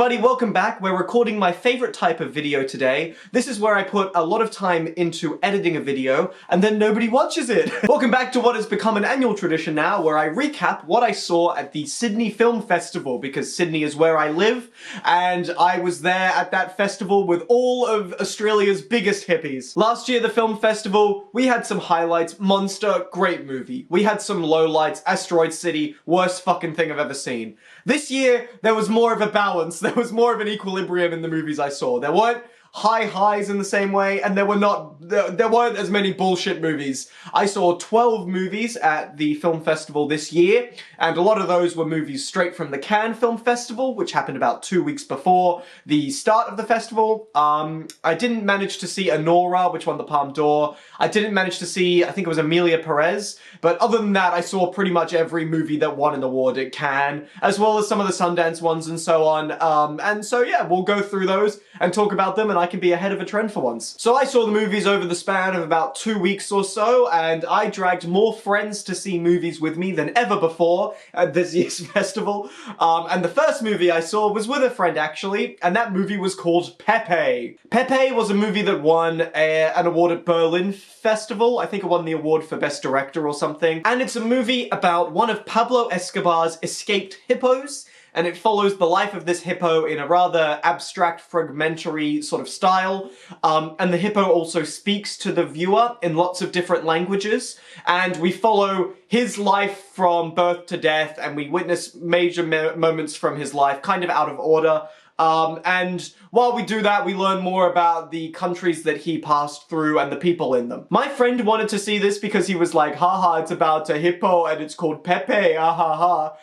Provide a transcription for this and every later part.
everybody, welcome back. We're recording my favorite type of video today. This is where I put a lot of time into editing a video, and then nobody watches it. Welcome back to what has become an annual tradition now, where I recap what I saw at the Sydney Film Festival, because Sydney is where I live, and I was there at that festival with all of Australia's biggest hippies. Last year, the film festival, we had some highlights. Monster, great movie. We had some lowlights. Asteroid City, worst fucking thing I've ever seen. This year, there was more of a balance. There was more of an equilibrium in the movies I saw. There weren't high highs in the same way, and there weren't as many bullshit movies. I saw 12 movies at the film festival this year, and a lot of those were movies straight from the Cannes Film Festival, which happened about 2 weeks before the start of the festival. I didn't manage to see Anora, which won the Palme d'Or. I didn't manage to see, I think it was Emilia Perez, but other than that, I saw pretty much every movie that won an award at Cannes, as well as some of the Sundance ones and so on. And so yeah, we'll go through those and talk about them, and I can be ahead of a trend for once. So I saw the movies over the span of about 2 weeks or so, and I dragged more friends to see movies with me than ever before at this year's festival. And the first movie I saw was with a friend, actually, and that movie was called Pepe. Pepe was a movie that won an award at Berlin Festival. I think it won the award for Best Director or something. And it's a movie about one of Pablo Escobar's escaped hippos, and it follows the life of this hippo in a rather abstract, fragmentary sort of style. And the hippo also speaks to the viewer in lots of different languages, and we follow his life from birth to death, and we witness major moments from his life, kind of out of order. And while we do that, we learn more about the countries that he passed through and the people in them. My friend wanted to see this because he was like, haha, it's about a hippo and it's called Pepe, ah ha ha.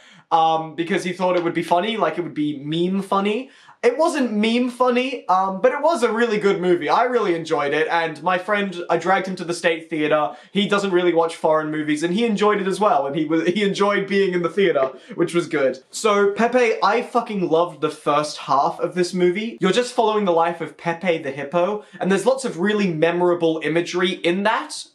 Because he thought it would be funny, like it would be meme funny. It wasn't meme funny, but it was a really good movie. I really enjoyed it, and my friend, I dragged him to the State Theatre. He doesn't really watch foreign movies, and he enjoyed it as well, and he enjoyed being in the theatre, which was good. So, Pepe, I fucking loved the first half of this movie. You're just following the life of Pepe the hippo, and there's lots of really memorable imagery in that.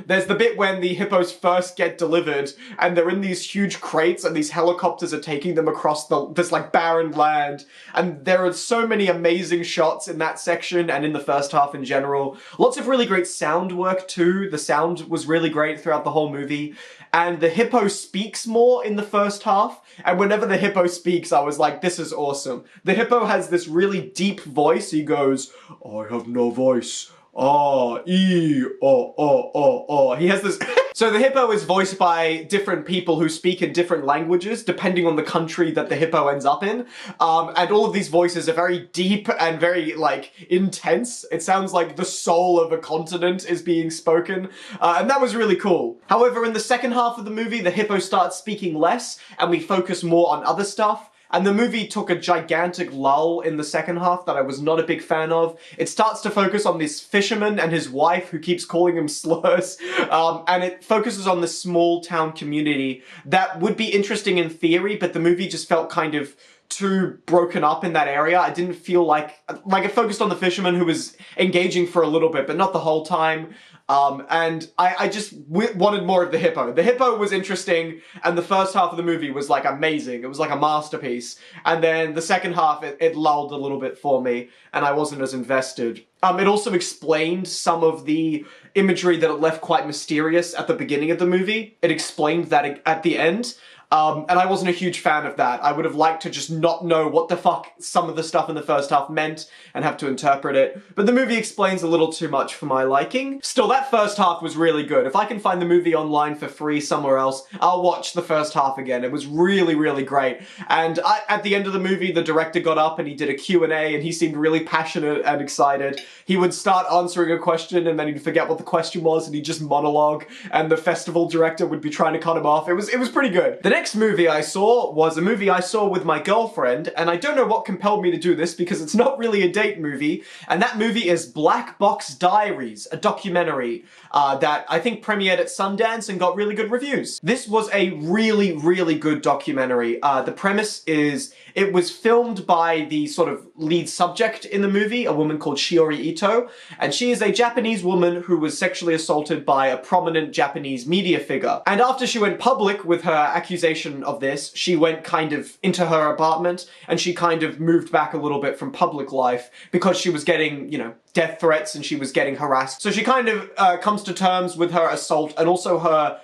There's the bit when the hippos first get delivered, and they're in these huge crates, and these helicopters are taking them across this like barren land, and there are so many amazing shots in that section and in the first half in general. Lots of really great sound work too. The sound was really great throughout the whole movie. And the hippo speaks more in the first half. And whenever the hippo speaks, I was like, this is awesome. The hippo has this really deep voice. He goes, I have no voice. Ah, ee, oh, oh, oh, oh. He has this... So the hippo is voiced by different people who speak in different languages, depending on the country that the hippo ends up in. And all of these voices are very deep and very, like, intense. It sounds like the soul of a continent is being spoken. And that was really cool. However, in the second half of the movie, the hippo starts speaking less, and we focus more on other stuff. And the movie took a gigantic lull in the second half that I was not a big fan of. It starts to focus on this fisherman and his wife who keeps calling him slurs. And it focuses on this small town community that would be interesting in theory, but the movie just felt kind of too broken up in that area. I didn't feel like it focused on the fisherman who was engaging for a little bit, but not the whole time. And I just wanted more of the hippo. The hippo was interesting, and the first half of the movie was like amazing. It was like a masterpiece. And then the second half, it lulled a little bit for me, and I wasn't as invested. It also explained some of the imagery that it left quite mysterious at the beginning of the movie. It explained that at the end. And I wasn't a huge fan of that. I would have liked to just not know what the fuck some of the stuff in the first half meant and have to interpret it. But the movie explains a little too much for my liking. Still, that first half was really good. If I can find the movie online for free somewhere else, I'll watch the first half again. It was really, really great. And at the end of the movie, the director got up and he did a Q&A, and he seemed really passionate and excited. He would start answering a question and then he'd forget what the question was and he'd just monologue, and the festival director would be trying to cut him off. It was pretty good. The next movie I saw was a movie I saw with my girlfriend, and I don't know what compelled me to do this because it's not really a date movie, and that movie is Box Diaries, a documentary that I think premiered at Sundance and got really good reviews. This was a really, really good documentary. The premise is it was filmed by the sort of lead subject in the movie, a woman called Shiori Ito, and she is a Japanese woman who was sexually assaulted by a prominent Japanese media figure. And after she went public with her accusation realization of this, she went kind of into her apartment and she kind of moved back a little bit from public life because she was getting, you know, death threats and she was getting harassed. So she kind of comes to terms with her assault and also her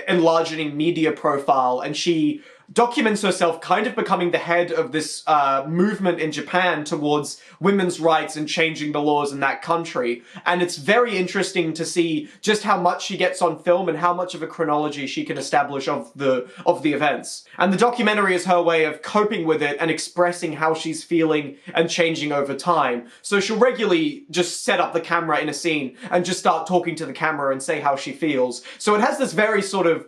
enlarging media profile, and she documents herself kind of becoming the head of this movement in Japan towards women's rights and changing the laws in that country. And it's very interesting to see just how much she gets on film and how much of a chronology she can establish of the events. And the documentary is her way of coping with it and expressing how she's feeling and changing over time. So she'll regularly just set up the camera in a scene and just start talking to the camera and say how she feels. So it has this very sort of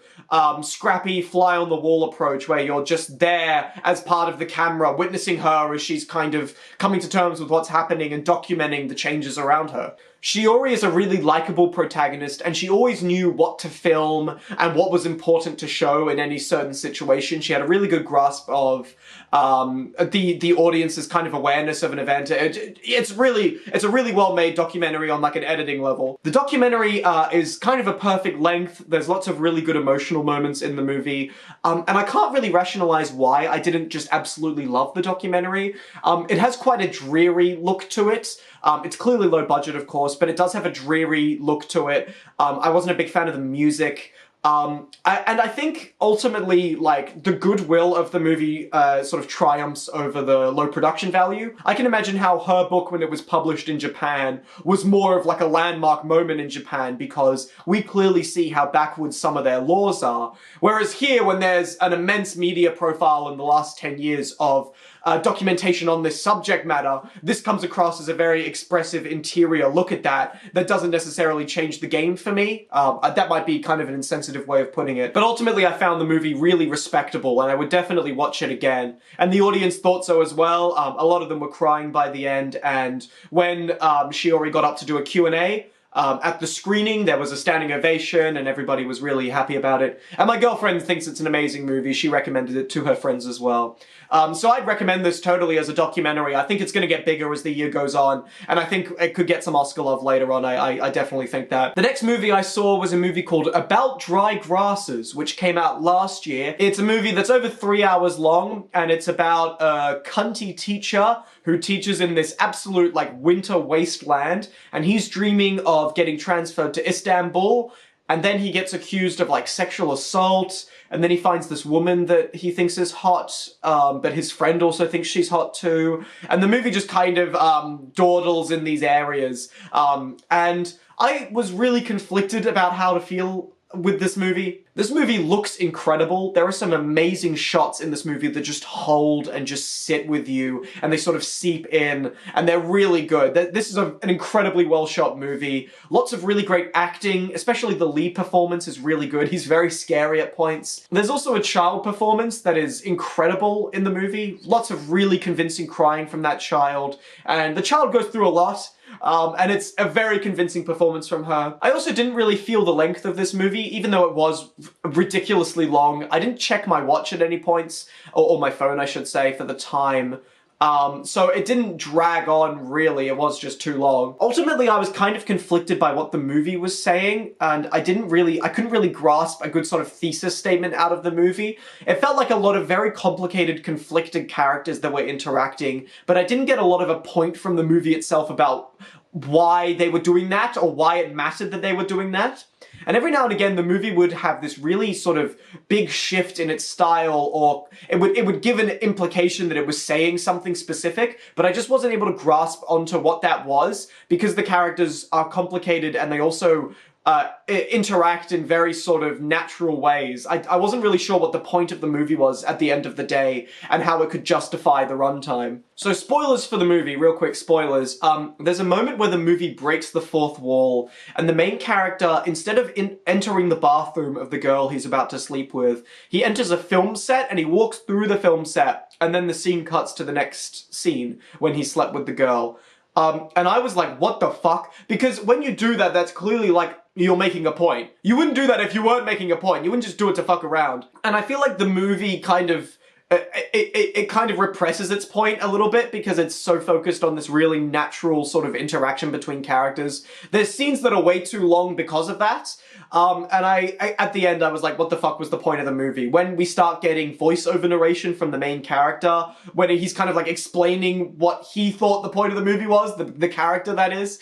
scrappy, fly-on-the-wall approach where you're just there as part of the camera, witnessing her as she's kind of coming to terms with what's happening and documenting the changes around her. Shiori is a really likable protagonist, and she always knew what to film and what was important to show in any certain situation. She had a really good grasp of the audience's kind of awareness of an event. It's a really well-made documentary on like an editing level. The documentary is kind of a perfect length. There's lots of really good emotional moments in the movie, and I can't really rationalize why I didn't just absolutely love the documentary. It has quite a dreary look to it. It's clearly low budget, of course, but it does have a dreary look to it. I wasn't a big fan of the music. And I think ultimately, like, the goodwill of the movie sort of triumphs over the low production value. I can imagine how her book, when it was published in Japan, was more of like a landmark moment in Japan because we clearly see how backwards some of their laws are. Whereas here, when there's an immense media profile in the last 10 years of documentation on this subject matter, this comes across as a very expressive interior look at that doesn't necessarily change the game for me. That might be kind of an insensitive way of putting it. But ultimately I found the movie really respectable and I would definitely watch it again. And the audience thought so as well. A lot of them were crying by the end, and when Shiori got up to do a Q&A, at the screening, there was a standing ovation and everybody was really happy about it. And my girlfriend thinks it's an amazing movie. She recommended it to her friends as well. So I'd recommend this totally as a documentary. I think it's going to get bigger as the year goes on, and I think it could get some Oscar love later on. I definitely think that. The next movie I saw was a movie called About Dry Grasses, which came out last year. It's a movie that's over 3 hours long, and it's about a cunty teacher who teaches in this absolute, like, winter wasteland, and he's dreaming of getting transferred to Istanbul, and then he gets accused of, like, sexual assault, and then he finds this woman that he thinks is hot, but his friend also thinks she's hot too, and the movie just kind of dawdles in these areas, and I was really conflicted about how to feel with this movie. This movie looks incredible. There are some amazing shots in this movie that just hold and just sit with you, and they sort of seep in, and they're really good. This is an incredibly well-shot movie. Lots of really great acting, especially the lead performance is really good. He's very scary at points. There's also a child performance that is incredible in the movie. Lots of really convincing crying from that child, and the child goes through a lot. And it's a very convincing performance from her. I also didn't really feel the length of this movie, even though it was ridiculously long. I didn't check my watch at any points, or my phone I should say, for the time. So it didn't drag on really, it was just too long. Ultimately, I was kind of conflicted by what the movie was saying, and I couldn't really grasp a good sort of thesis statement out of the movie. It felt like a lot of very complicated, conflicted characters that were interacting, but I didn't get a lot of a point from the movie itself about why they were doing that, or why it mattered that they were doing that. And every now and again, the movie would have this really sort of big shift in its style, or it would give an implication that it was saying something specific, but I just wasn't able to grasp onto what that was, because the characters are complicated and they also interact in very sort of natural ways. I wasn't really sure what the point of the movie was at the end of the day, and how it could justify the runtime. So spoilers for the movie, real quick spoilers. There's a moment where the movie breaks the fourth wall, and the main character, instead of entering the bathroom of the girl he's about to sleep with, he enters a film set and he walks through the film set, and then the scene cuts to the next scene when he slept with the girl. And I was like, what the fuck? Because when you do that, that's clearly like, you're making a point. You wouldn't do that if you weren't making a point. You wouldn't just do it to fuck around. And I feel like the movie kind of it kind of represses its point a little bit because it's so focused on this really natural sort of interaction between characters. There's scenes that are way too long because of that. And I at the end, I was like, what the fuck was the point of the movie? When we start getting voiceover narration from the main character, when he's kind of like explaining what he thought the point of the movie was, the character that is,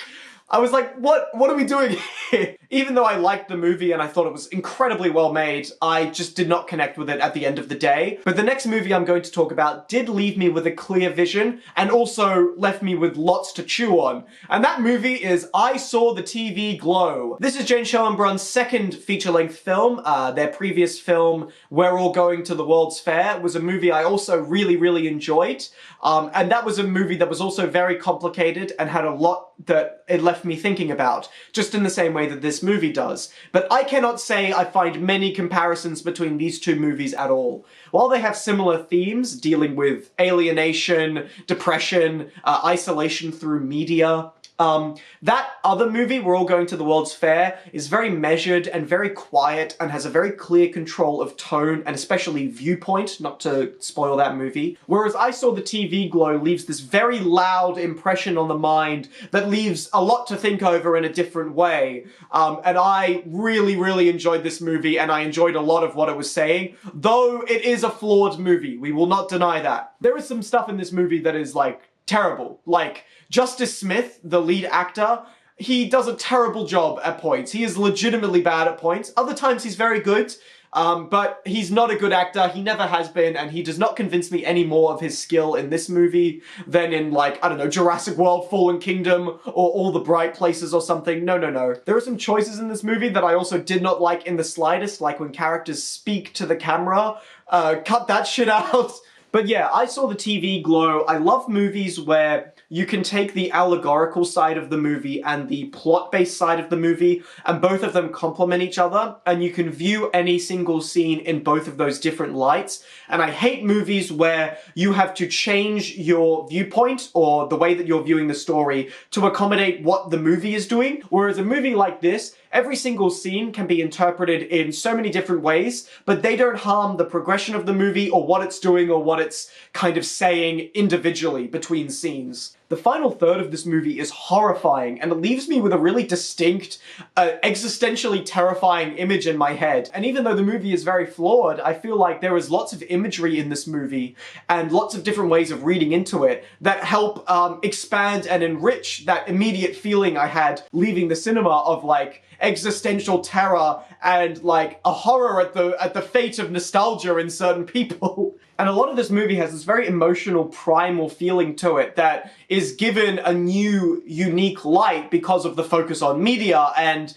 I was like, what are we doing here? Even though I liked the movie and I thought it was incredibly well made, I just did not connect with it at the end of the day. But the next movie I'm going to talk about did leave me with a clear vision and also left me with lots to chew on. And that movie is I Saw the TV Glow. This is Jane Schoenbrun's second feature-length film. Their previous film, We're All Going to the World's Fair, was a movie I also really enjoyed. And that was a movie that was also very complicated and had a lot that it left me thinking about, just in the same way that this movie does. But I cannot say I find many comparisons between these two movies at all. While they have similar themes, dealing with alienation, depression, isolation through media, that other movie, We're All Going to the World's Fair, is very measured and very quiet and has a very clear control of tone and especially viewpoint, not to spoil that movie. Whereas I Saw the TV Glow leaves this very loud impression on the mind that leaves a lot to think over in a different way. And I really enjoyed this movie and I enjoyed a lot of what it was saying, though it is a flawed movie. We will not deny that. There is some stuff in this movie that is like terrible. Like, Justice Smith, the lead actor, he does a terrible job at points. He is legitimately bad at points. Other times he's very good, but he's not a good actor. He never has been, and he does not convince me any more of his skill in this movie than in, like, I don't know, Jurassic World, Fallen Kingdom, or All the Bright Places or something. No. There are some choices in this movie that I also did not like in the slightest, like when characters speak to the camera. Cut that shit out. But yeah, I Saw the TV Glow. I love movies where you can take the allegorical side of the movie and the plot-based side of the movie, and both of them complement each other, and you can view any single scene in both of those different lights. And I hate movies where you have to change your viewpoint or the way that you're viewing the story to accommodate what the movie is doing. Whereas a movie like this, every single scene can be interpreted in so many different ways, but they don't harm the progression of the movie or what it's doing or what it's kind of saying individually between scenes. The final third of this movie is horrifying, and it leaves me with a really distinct, existentially terrifying image in my head. And even though the movie is very flawed, I feel like there is lots of imagery in this movie and lots of different ways of reading into it that help expand and enrich that immediate feeling I had leaving the cinema of, like, existential terror and, like, a horror at the fate of nostalgia in certain people. And a lot of this movie has this very emotional, primal feeling to it that is given a new, unique light because of the focus on media and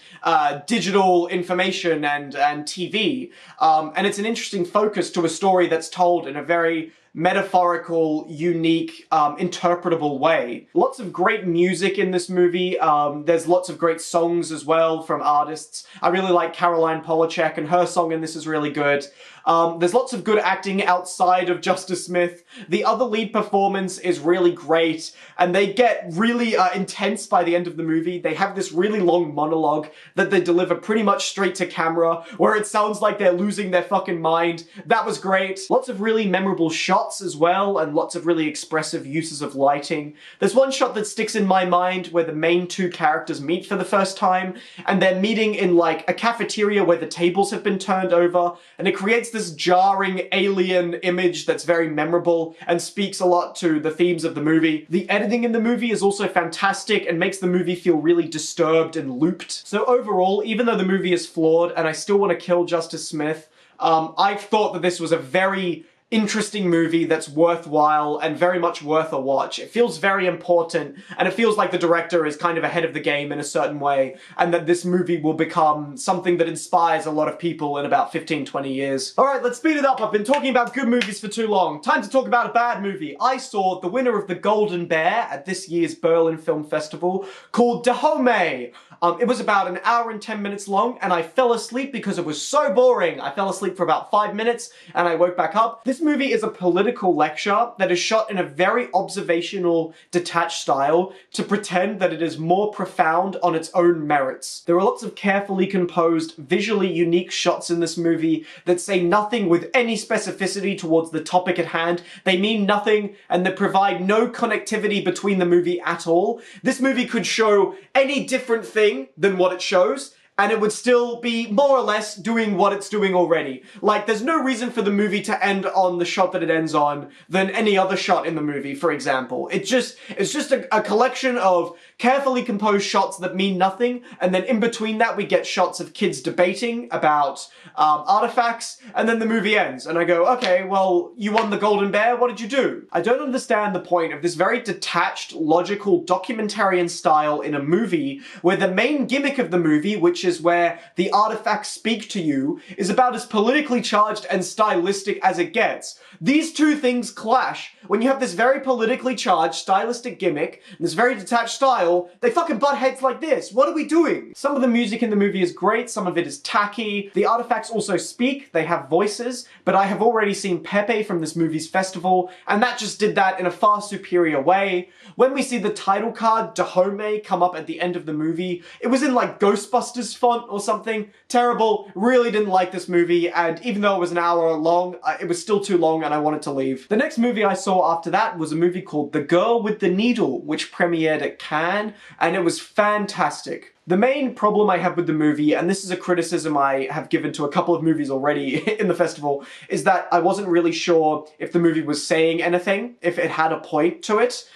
digital information and TV. And it's an interesting focus to a story that's told in a very metaphorical, unique, interpretable way. Lots of great music in this movie. There's lots of great songs as well from artists. I really like Caroline Polachek, and her song in this is really good. There's lots of good acting outside of Justice Smith. The other lead performance is really great, and they get really intense by the end of the movie. They have this really long monologue that they deliver pretty much straight to camera, where it sounds like they're losing their fucking mind. That was great. Lots of really memorable shots as well, and lots of really expressive uses of lighting. There's one shot that sticks in my mind where the main two characters meet for the first time, and they're meeting in, like, a cafeteria where the tables have been turned over, and it creates this jarring alien image that's very memorable and speaks a lot to the themes of the movie. The editing in the movie is also fantastic and makes the movie feel really disturbed and looped. So overall, even though the movie is flawed and I still want to kill Justice Smith, I thought that this was a very interesting movie that's worthwhile and very much worth a watch. It feels very important, and it feels like the director is kind of ahead of the game in a certain way, and that this movie will become something that inspires a lot of people in about 15-20 years. Alright, let's speed it up. I've been talking about good movies for too long. Time to talk about a bad movie. I saw the winner of the Golden Bear at this year's Berlin Film Festival, called Dahomey. It was about an hour and 10 minutes long, and I fell asleep because it was so boring. I fell asleep for about 5 minutes, and I woke back up. This This movie is a political lecture that is shot in a very observational, detached style to pretend that it is more profound on its own merits. There are lots of carefully composed, visually unique shots in this movie that say nothing with any specificity towards the topic at hand. They mean nothing, and they provide no connectivity between the movie at all. This movie could show any different thing than what it shows, and it would still be more or less doing what it's doing already. Like, there's no reason for the movie to end on the shot that it ends on than any other shot in the movie, for example. It's just a collection of carefully composed shots that mean nothing, and then in between that we get shots of kids debating about artifacts, and then the movie ends. And I go, okay, well, you won the Golden Bear, what did you do? I don't understand the point of this very detached, logical, documentarian style in a movie where the main gimmick of the movie, which is where the artifacts speak to you, is about as politically charged and stylistic as it gets. These two things clash. When you have this very politically charged, stylistic gimmick, and this very detached style, they fucking butt heads like this. What are we doing? Some of the music in the movie is great, some of it is tacky. The artifacts also speak, they have voices, but I have already seen Pepe from this movie's festival, and that just did that in a far superior way. When we see the title card, Dahomey, come up at the end of the movie, it was in like Ghostbusters font or something. Terrible. Really didn't like this movie, and even though it was an hour long, it was still too long and I wanted to leave. The next movie I saw after that was a movie called The Girl with the Needle, which premiered at Cannes, and it was fantastic. The main problem I have with the movie, and this is a criticism I have given to a couple of movies already in the festival, is that I wasn't really sure if the movie was saying anything, if it had a point to it.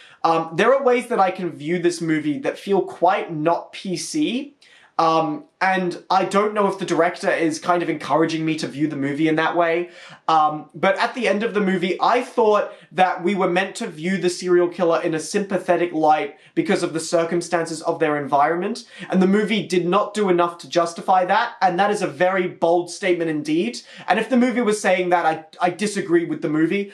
There are ways that I can view this movie that feel quite not PC, and I don't know if the director is kind of encouraging me to view the movie in that way. But at the end of the movie, I thought that we were meant to view the serial killer in a sympathetic light because of the circumstances of their environment, and the movie did not do enough to justify that, and that is a very bold statement indeed. And if the movie was saying that, I disagree with the movie.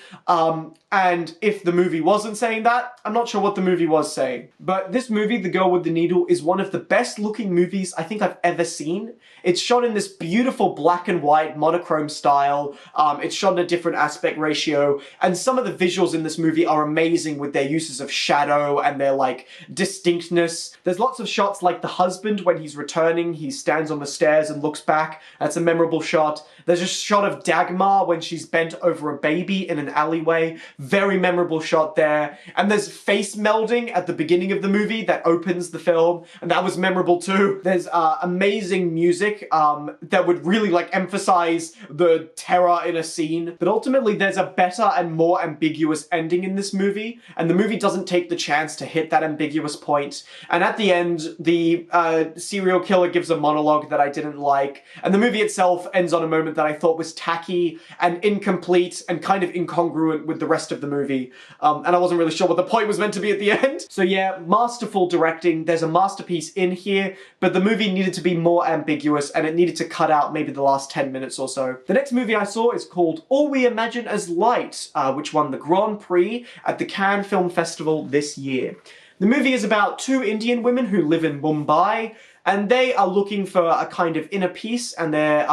And if the movie wasn't saying that, I'm not sure what the movie was saying. But this movie, The Girl with the Needle, is one of the best looking movies I think I've ever seen. It's shot in this beautiful black and white monochrome style. It's shot in a different aspect ratio, and some of the visuals in this movie are amazing with their uses of shadow and their like distinctness. There's lots of shots like the husband when he's returning, he stands on the stairs and looks back. That's a memorable shot. There's a shot of Dagmar when she's bent over a baby in an alleyway. Very memorable shot there. And there's face melding at the beginning of the movie that opens the film, and that was memorable too. There's amazing music that would really like emphasize the terror in a scene. But ultimately there's a better and more ambiguous ending in this movie, and the movie doesn't take the chance to hit that ambiguous point. And at the end, the serial killer gives a monologue that I didn't like, and the movie itself ends on a moment that I thought was tacky and incomplete and kind of incongruent with the rest of the movie. And I wasn't really sure what the point was meant to be at the end. So yeah, masterful directing. There's a masterpiece in here, but the movie needed to be more ambiguous, and it needed to cut out maybe the last 10 minutes or so. The next movie I saw is called All We Imagine as Light, which won the Grand Prix at the Cannes Film Festival this year. The movie is about two Indian women who live in Mumbai, and they are looking for a kind of inner peace, and they're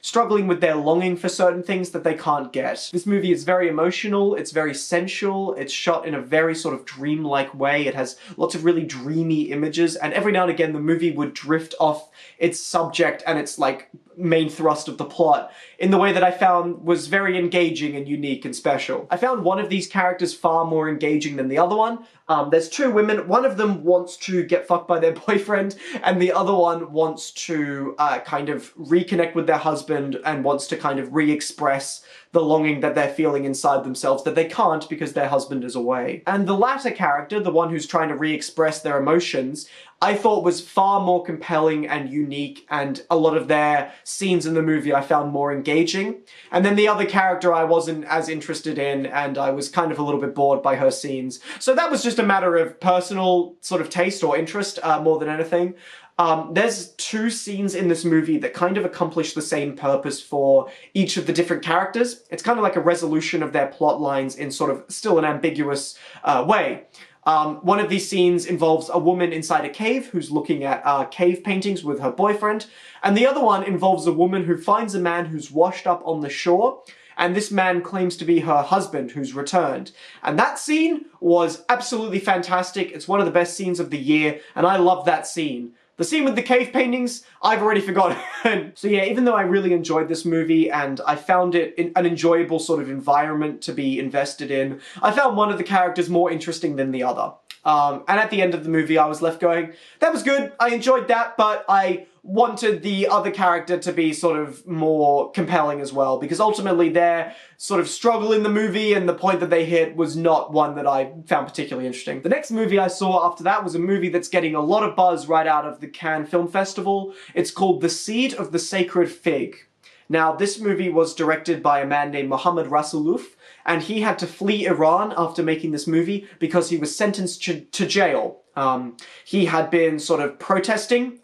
struggling with their longing for certain things that they can't get. This movie is very emotional, it's very sensual, it's shot in a very sort of dreamlike way, it has lots of really dreamy images, and every now and again the movie would drift off its subject and its like main thrust of the plot in the way that I found was very engaging and unique and special. I found one of these characters far more engaging than the other one. There's two women. One of them wants to get fucked by their boyfriend, and the other one wants to kind of reconnect with their husband and wants to kind of re-express the longing that they're feeling inside themselves that they can't because their husband is away. And the latter character, the one who's trying to re-express their emotions, I thought was far more compelling and unique, and a lot of their scenes in the movie I found more engaging. And then the other character I wasn't as interested in, and I was kind of a little bit bored by her scenes. So that was just a matter of personal sort of taste or interest more than anything. There's two scenes in this movie that kind of accomplish the same purpose for each of the different characters. It's kind of like a resolution of their plot lines in sort of still an ambiguous way. One of these scenes involves a woman inside a cave who's looking at cave paintings with her boyfriend, and the other one involves a woman who finds a man who's washed up on the shore, and this man claims to be her husband who's returned. And that scene was absolutely fantastic. It's one of the best scenes of the year, and I love that scene. The scene with the cave paintings, I've already forgotten. So yeah, even though I really enjoyed this movie and I found it an enjoyable sort of environment to be invested in, I found one of the characters more interesting than the other. And at the end of the movie, I was left going, that was good, I enjoyed that, but I wanted the other character to be sort of more compelling as well, because ultimately their sort of struggle in the movie and the point that they hit was not one that I found particularly interesting. The next movie I saw after that was a movie that's getting a lot of buzz right out of the Cannes Film Festival. It's called The Seed of the Sacred Fig. Now, this movie was directed by a man named Mohammad Rasuluf, and he had to flee Iran after making this movie because he was sentenced to jail. He had been sort of protesting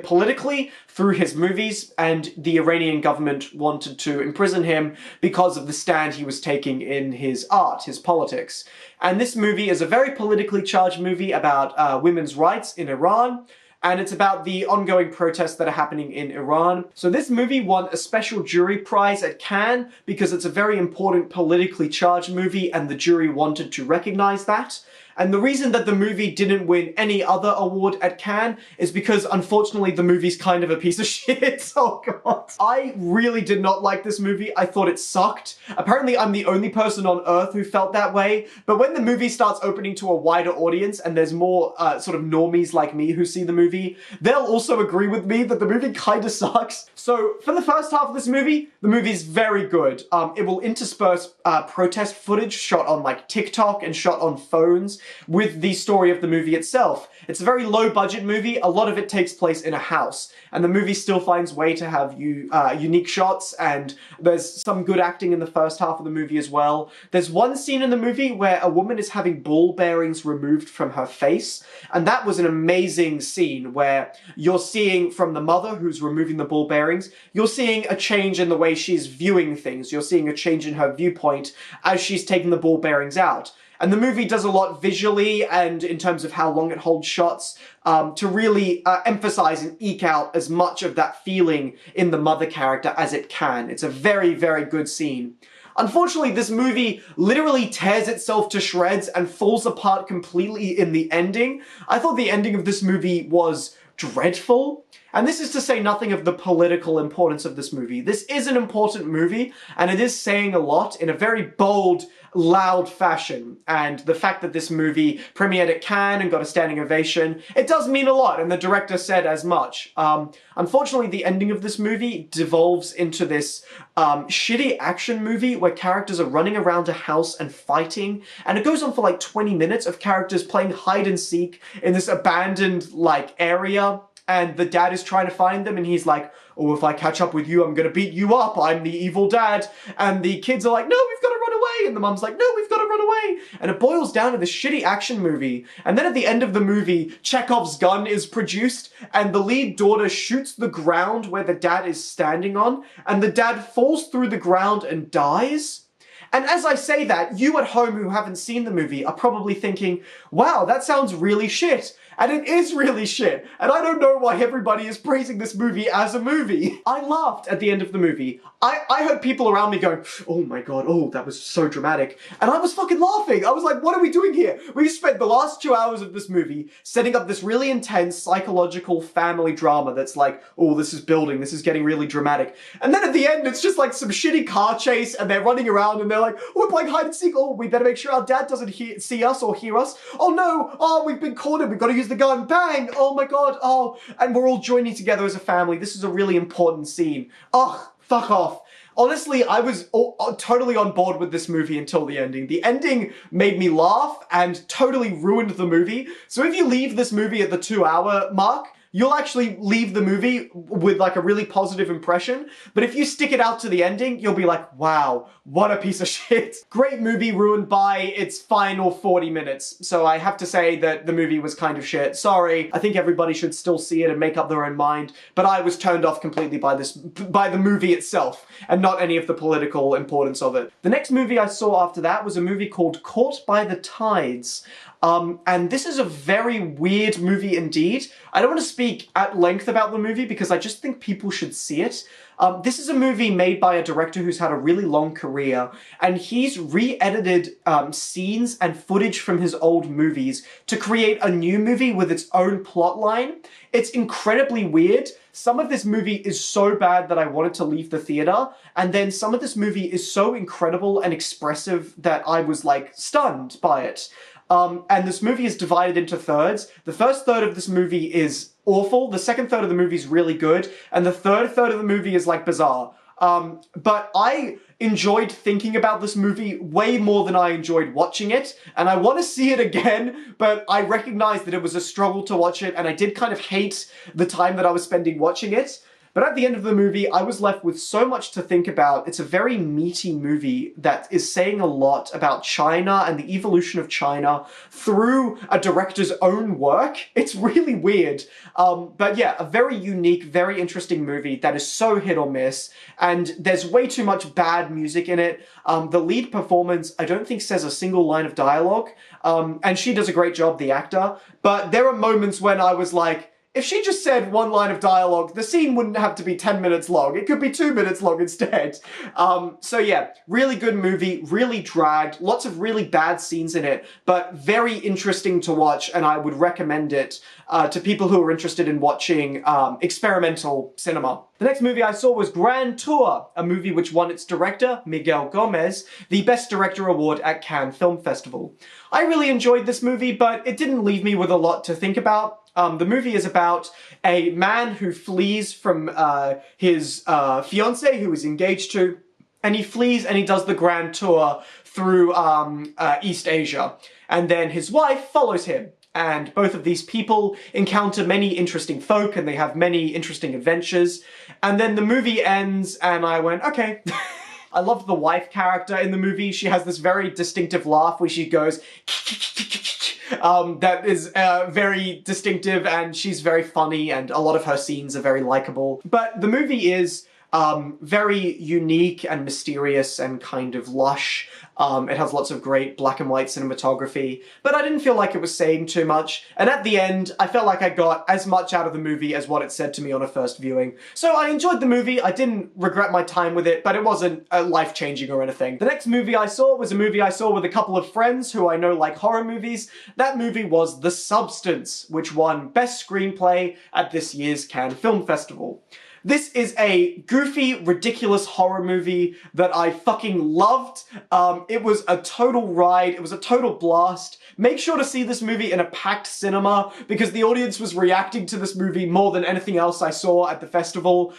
politically through his movies, and the Iranian government wanted to imprison him because of the stand he was taking in his art, his politics. And this movie is a very politically charged movie about women's rights in Iran, and it's about the ongoing protests that are happening in Iran. So this movie won a special jury prize at Cannes because it's a very important politically charged movie and the jury wanted to recognize that. And the reason that the movie didn't win any other award at Cannes is because, unfortunately, the movie's kind of a piece of shit. Oh god. I really did not like this movie. I thought it sucked. Apparently, I'm the only person on Earth who felt that way. But when the movie starts opening to a wider audience and there's more sort of normies like me who see the movie, they'll also agree with me that the movie kind of sucks. So, for the first half of this movie, the movie's very good. It will intersperse protest footage shot on like TikTok and shot on phones with the story of the movie itself. It's a very low budget movie, a lot of it takes place in a house, and the movie still finds way to have unique shots, and there's some good acting in the first half of the movie as well. There's one scene in the movie where a woman is having ball bearings removed from her face, and that was an amazing scene where you're seeing from the mother who's removing the ball bearings, you're seeing a change in the way she's viewing things, you're seeing a change in her viewpoint as she's taking the ball bearings out. And the movie does a lot visually and in terms of how long it holds shots to really emphasize and eke out as much of that feeling in the mother character as it can. It's a very, very good scene. Unfortunately, this movie literally tears itself to shreds and falls apart completely in the ending. I thought the ending of this movie was dreadful. And this is to say nothing of the political importance of this movie. This is an important movie, and it is saying a lot in a very bold, loud fashion. And the fact that this movie premiered at Cannes and got a standing ovation, it does mean a lot, and the director said as much. Unfortunately, the ending of this movie devolves into this shitty action movie where characters are running around a house and fighting, and it goes on for like 20 minutes of characters playing hide and seek in this abandoned, like, area. And the dad is trying to find them, and he's like, oh, if I catch up with you, I'm gonna beat you up. I'm the evil dad. And the kids are like, no, we've got to run away. And the mum's like, no, we've got to run away. And it boils down to this shitty action movie. And then at the end of the movie, Chekhov's gun is produced, and the lead daughter shoots the ground where the dad is standing on, and the dad falls through the ground and dies. And as I say that, you at home who haven't seen the movie are probably thinking, wow, that sounds really shit. And it is really shit. And I don't know why everybody is praising this movie as a movie. I laughed at the end of the movie. I heard people around me going, oh my god, oh, that was so dramatic. And I was fucking laughing. I was like, what are we doing here? We spent the last 2 hours of this movie setting up this really intense psychological family drama that's like, oh, this is building, this is getting really dramatic. And then at the end, it's just like some shitty car chase, and they're running around and they're like, oh, we're playing hide and seek. Oh, we better make sure our dad doesn't see us or hear us. Oh no, oh, we've been cornered. We've got to use the gun. Bang! Oh my god, oh. And we're all joining together as a family. This is a really important scene. Ugh, fuck off. Honestly, I was totally on board with this movie until the ending. The ending made me laugh and totally ruined the movie. So if you leave this movie at the 2-hour mark, you'll actually leave the movie with like a really positive impression. But if you stick it out to the ending, you'll be like, wow, what a piece of shit. Great movie ruined by its final 40 minutes. So I have to say that the movie was kind of shit. Sorry, I think everybody should still see it and make up their own mind. But I was turned off completely by the movie itself and not any of the political importance of it. The next movie I saw after that was a movie called Caught by the Tides. And this is a very weird movie indeed. I don't want to speak at length about the movie because I just think people should see it. This is a movie made by a director who's had a really long career, and he's re-edited scenes and footage from his old movies to create a new movie with its own plot line. It's incredibly weird. Some of this movie is so bad that I wanted to leave the theater, and then some of this movie is so incredible and expressive that I was, like, stunned by it. And this movie is divided into thirds. The first third of this movie is awful, the second third of the movie is really good, and the third third of the movie is, like, bizarre. But I enjoyed thinking about this movie way more than I enjoyed watching it, and I want to see it again, but I recognize that it was a struggle to watch it, and I did kind of hate the time that I was spending watching it. But at the end of the movie, I was left with so much to think about. It's a very meaty movie that is saying a lot about China and the evolution of China through a director's own work. It's really weird. But yeah, a very unique, very interesting movie that is so hit or miss. And there's way too much bad music in it. The lead performance, I don't think says a single line of dialogue. And she does a great job, the actor. But there are moments when I was like, if she just said one line of dialogue, the scene wouldn't have to be 10 minutes long. It could be 2 minutes long instead. So yeah, really good movie, really dragged, lots of really bad scenes in it, but very interesting to watch, and I would recommend it to people who are interested in watching experimental cinema. The next movie I saw was Grand Tour, a movie which won its director, Miguel Gomez, the Best Director award at Cannes Film Festival. I really enjoyed this movie, but it didn't leave me with a lot to think about. The movie is about a man who flees from his fiancée, who he's engaged to, and he flees and he does the grand tour through East Asia. And then his wife follows him. And both of these people encounter many interesting folk, and they have many interesting adventures. And then the movie ends, and I went, okay. I loved the wife character in the movie. She has this very distinctive laugh where she goes that is very distinctive, and she's very funny, and a lot of her scenes are very likable. But the movie is very unique and mysterious and kind of lush. It has lots of great black and white cinematography, but I didn't feel like it was saying too much. And at the end, I felt like I got as much out of the movie as what it said to me on a first viewing. So I enjoyed the movie. I didn't regret my time with it, but it wasn't life-changing or anything. The next movie I saw was a movie I saw with a couple of friends who I know like horror movies. That movie was The Substance, which won Best Screenplay at this year's Cannes Film Festival. This is a goofy, ridiculous horror movie that I fucking loved. It was a total ride. It was a total blast. Make sure to see this movie in a packed cinema because the audience was reacting to this movie more than anything else I saw at the festival.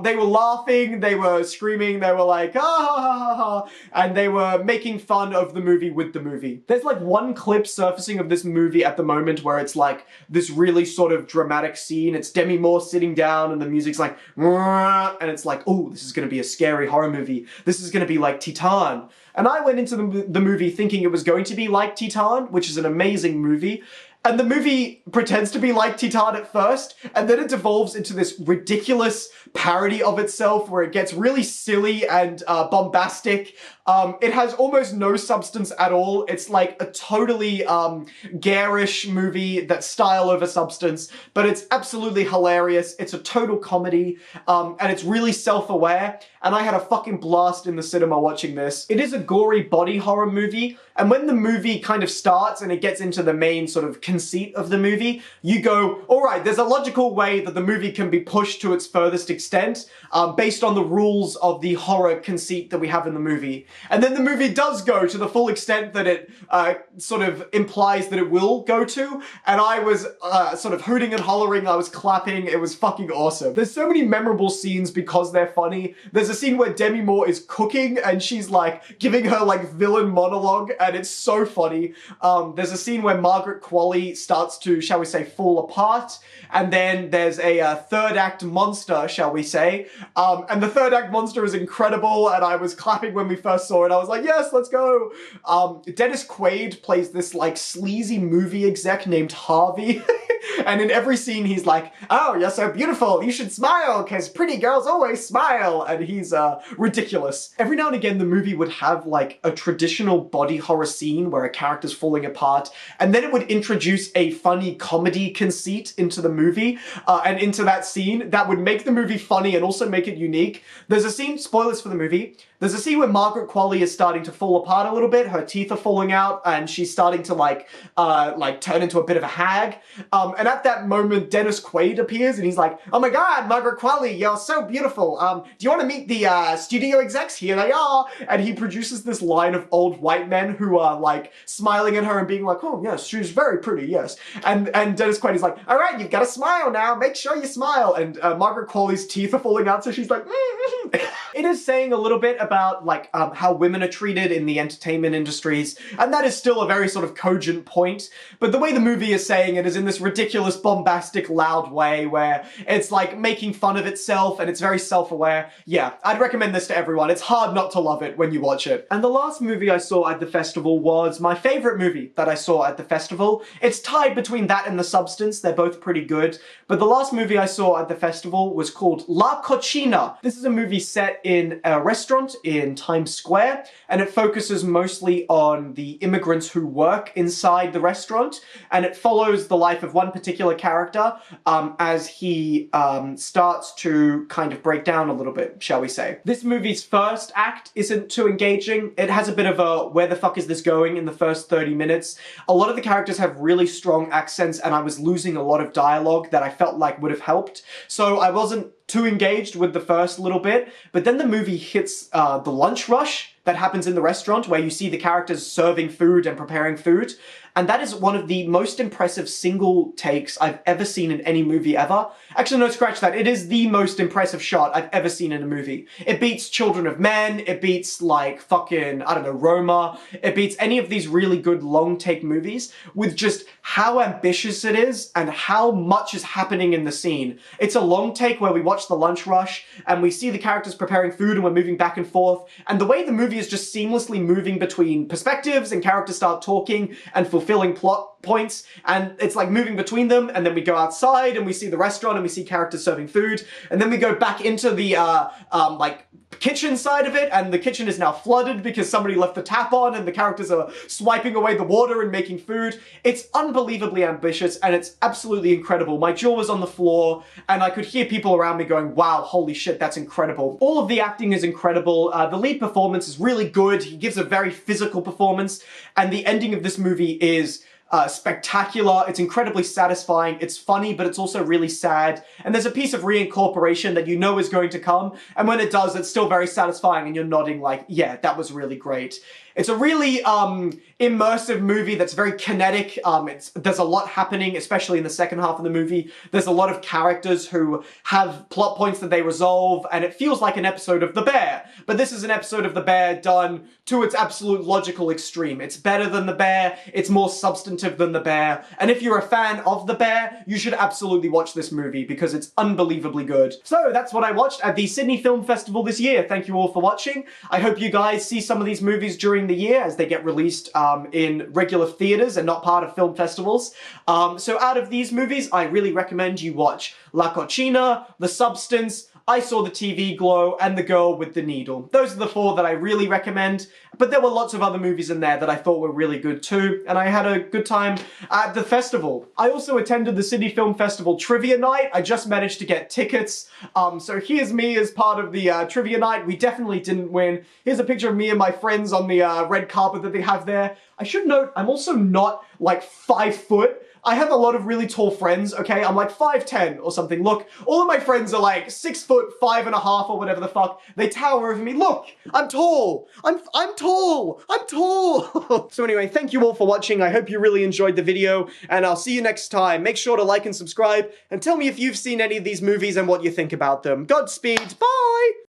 They were laughing, they were screaming, they were like, ah, ha, ha, ha, ha, and they were making fun of the movie with the movie. There's like one clip surfacing of this movie at the moment where it's like this really sort of dramatic scene. It's Demi Moore sitting down and the music's like, and it's like, oh, this is going to be a scary horror movie. This is going to be like Titan. And I went into the movie thinking it was going to be like Titan, which is an amazing movie. And the movie pretends to be like Titan at first, and then it devolves into this ridiculous parody of itself where it gets really silly and bombastic. It has almost no substance at all. It's like a totally garish movie that's style over substance, but it's absolutely hilarious. It's a total comedy, and it's really self-aware, and I had a fucking blast in the cinema watching this. It is a gory body horror movie, and when the movie kind of starts and it gets into the main sort of conceit of the movie, you go, alright, there's a logical way that the movie can be pushed to its furthest extent based on the rules of the horror conceit that we have in the movie. And then the movie does go to the full extent that it sort of implies that it will go to, and I was sort of hooting and hollering, I was clapping, it was fucking awesome. There's so many memorable scenes because they're funny. There's a scene where Demi Moore is cooking and she's like giving her like villain monologue, and it's so funny. There's a scene where Margaret Qualley starts to, shall we say, fall apart, and then there's a third act monster, shall we say, and the third act monster is incredible, and I was clapping when we first first saw it, I was like, yes, let's go. Dennis Quaid plays this like sleazy movie exec named Harvey. And in every scene, he's like, oh, you're so beautiful. You should smile because pretty girls always smile. And he's ridiculous. Every now and again, the movie would have like a traditional body horror scene where a character's falling apart. And then it would introduce a funny comedy conceit into the movie and into that scene that would make the movie funny and also make it unique. There's a scene, spoilers for the movie, there's a scene where Margaret Qualley is starting to fall apart a little bit. Her teeth are falling out and she's starting to like turn into a bit of a hag. And at that moment, Dennis Quaid appears and he's like, oh my God, Margaret Qualley, you're so beautiful. Do you want to meet the studio execs? Here they are. And he produces this line of old white men who are like smiling at her and being like, oh yes, she's very pretty, yes. And Dennis Quaid is like, all right, you've got to smile now. Make sure you smile. And Margaret Qualley's teeth are falling out, so she's like, It is saying a little bit about like how women are treated in the entertainment industries, and that is still a very sort of cogent point, but the way the movie is saying it is in this ridiculous, bombastic, loud way where it's like making fun of itself and it's very self-aware. Yeah, I'd recommend this to everyone. It's hard not to love it when you watch it. And the last movie I saw at the festival was my favorite movie that I saw at the festival. It's tied between that and The Substance. They're both pretty good, but the last movie I saw at the festival was called La Cocina. This is a movie set in a restaurant in Times Square, and it focuses mostly on the immigrants who work inside the restaurant, and it follows the life of one particular character as he starts to kind of break down a little bit, shall we say. This movie's first act isn't too engaging. It has a bit of a where the fuck is this going in the first 30 minutes. A lot of the characters have really strong accents, and I was losing a lot of dialogue that I felt like would have helped, so I wasn't too engaged with the first little bit, but then the movie hits the lunch rush that happens in the restaurant where you see the characters serving food and preparing food, and that is one of the most impressive single takes I've ever seen in any movie ever. Actually, no, scratch that. It is the most impressive shot I've ever seen in a movie. It beats Children of Men, it beats like fucking, I don't know, Roma, it beats any of these really good long take movies with just how ambitious it is and how much is happening in the scene. It's a long take where we watch the lunch rush and we see the characters preparing food and we're moving back and forth, and the way the movie is just seamlessly moving between perspectives and characters start talking and fulfilling plot points, and it's like moving between them, and then we go outside and we see the restaurant and we see characters serving food, and then we go back into the like kitchen side of it, and the kitchen is now flooded because somebody left the tap on and the characters are swiping away the water and making food. It's unbelievably ambitious and it's absolutely incredible. My jaw was on the floor and I could hear people around me going, wow, holy shit, that's incredible. All of the acting is incredible. The lead performance is really good. He gives a very physical performance, and the ending of this movie is spectacular. It's incredibly satisfying. It's funny, but it's also really sad. And there's a piece of reincorporation that you know is going to come. And when it does, it's still very satisfying and you're nodding like, yeah, that was really great. It's a really immersive movie that's very kinetic. There's a lot happening, especially in the second half of the movie. There's a lot of characters who have plot points that they resolve, and it feels like an episode of The Bear. But this is an episode of The Bear done to its absolute logical extreme. It's better than The Bear, it's more substantive than The Bear, and if you're a fan of The Bear, you should absolutely watch this movie because it's unbelievably good. So that's what I watched at the Sydney Film Festival this year. Thank you all for watching. I hope you guys see some of these movies during the year as they get released in regular theaters and not part of film festivals. So out of these movies, I really recommend you watch La Cocina, The Substance, I Saw the TV Glow, and The Girl with the Needle. Those are the four that I really recommend, but there were lots of other movies in there that I thought were really good too, and I had a good time at the festival. I also attended the Sydney Film Festival Trivia Night. I just managed to get tickets, so here's me as part of the Trivia Night. We definitely didn't win. Here's a picture of me and my friends on the red carpet that they have there. I should note, I'm also not like 5 foot. I have a lot of really tall friends, okay? I'm like 5'10" or something. Look, all of my friends are like 6 foot, 5.5 or whatever the fuck. They tower over me. Look, I'm tall. I'm tall. I'm tall. So anyway, thank you all for watching. I hope you really enjoyed the video, and I'll see you next time. Make sure to like and subscribe, and tell me if you've seen any of these movies and what you think about them. Godspeed. Bye.